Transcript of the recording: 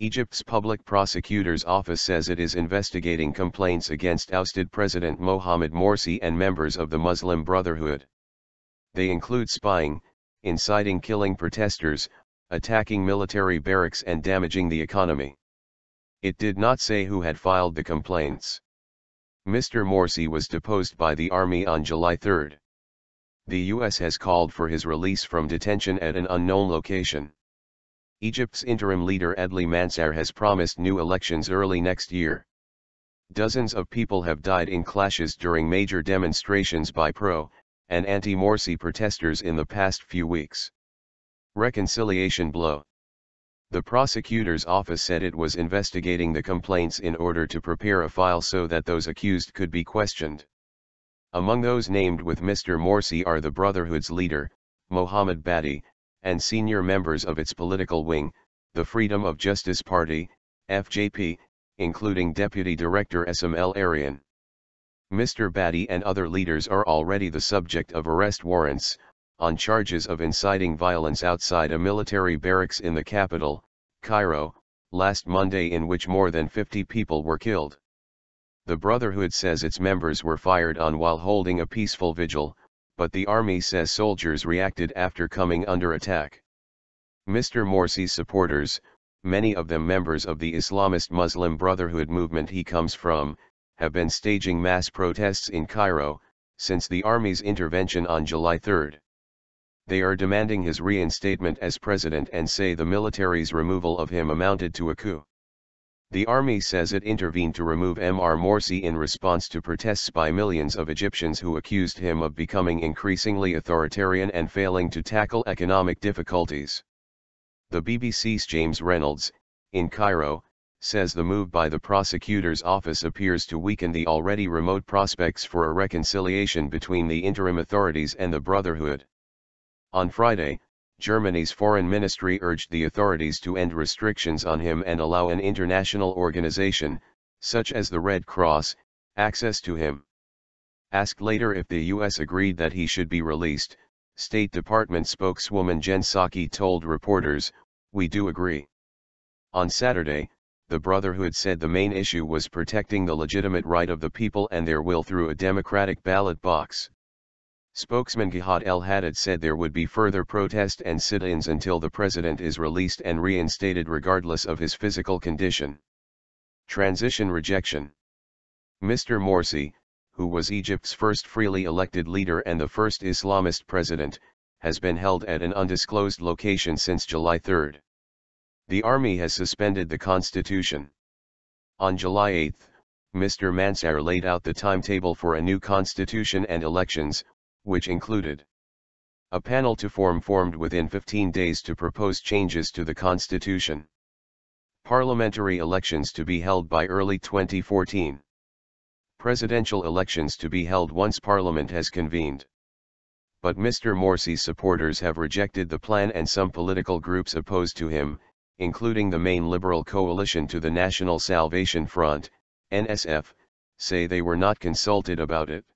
Egypt's Public Prosecutor's Office says it is investigating complaints against ousted President Mohammed Morsi and members of the Muslim Brotherhood. They include spying, inciting killing protesters, attacking military barracks and damaging the economy. It did not say who had filed the complaints. Mr Morsi was deposed by the army on July 3. The US has called for his release from detention at an unknown location. Egypt's interim leader Adly Mansour has promised new elections early next year. Dozens of people have died in clashes during major demonstrations by pro- and anti-Morsi protesters in the past few weeks. Reconciliation blow. The prosecutor's office said it was investigating the complaints in order to prepare a file so that those accused could be questioned. Among those named with Mr Morsi are the Brotherhood's leader, Mohamed Badie, and senior members of its political wing, the Freedom of Justice Party, FJP, including Deputy Director Essam El-Erian. Mr Badie and other leaders are already the subject of arrest warrants, on charges of inciting violence outside a military barracks in the capital, Cairo, last Monday, in which more than 50 people were killed. The Brotherhood says its members were fired on while holding a peaceful vigil, but the army says soldiers reacted after coming under attack. Mr Morsi's supporters, many of them members of the Islamist Muslim Brotherhood movement he comes from, have been staging mass protests in Cairo since the army's intervention on July 3. They are demanding his reinstatement as president and say the military's removal of him amounted to a coup. The army says it intervened to remove Mr Morsi in response to protests by millions of Egyptians who accused him of becoming increasingly authoritarian and failing to tackle economic difficulties. The BBC's James Reynolds, in Cairo, says the move by the prosecutor's office appears to weaken the already remote prospects for a reconciliation between the interim authorities and the Brotherhood. On Friday, Germany's foreign ministry urged the authorities to end restrictions on him and allow an international organization, such as the Red Cross, access to him. Asked later if the US agreed that he should be released, State Department spokeswoman Jen Psaki told reporters, "We do agree." On Saturday, the Brotherhood said the main issue was protecting the legitimate right of the people and their will through a democratic ballot box. Spokesman Gihad El-Haddad said there would be further protest and sit-ins until the president is released and reinstated regardless of his physical condition. Transition rejection. Mr Morsi, who was Egypt's first freely elected leader and the first Islamist president, has been held at an undisclosed location since July 3. The army has suspended the constitution. On July 8, Mr Mansour laid out the timetable for a new constitution and elections, which included a panel to formed within 15 days to propose changes to the constitution. Parliamentary elections to be held by early 2014. Presidential elections to be held once Parliament has convened. But Mr Morsi's supporters have rejected the plan, and some political groups opposed to him, including the main liberal coalition to the National Salvation Front, NSF, say they were not consulted about it.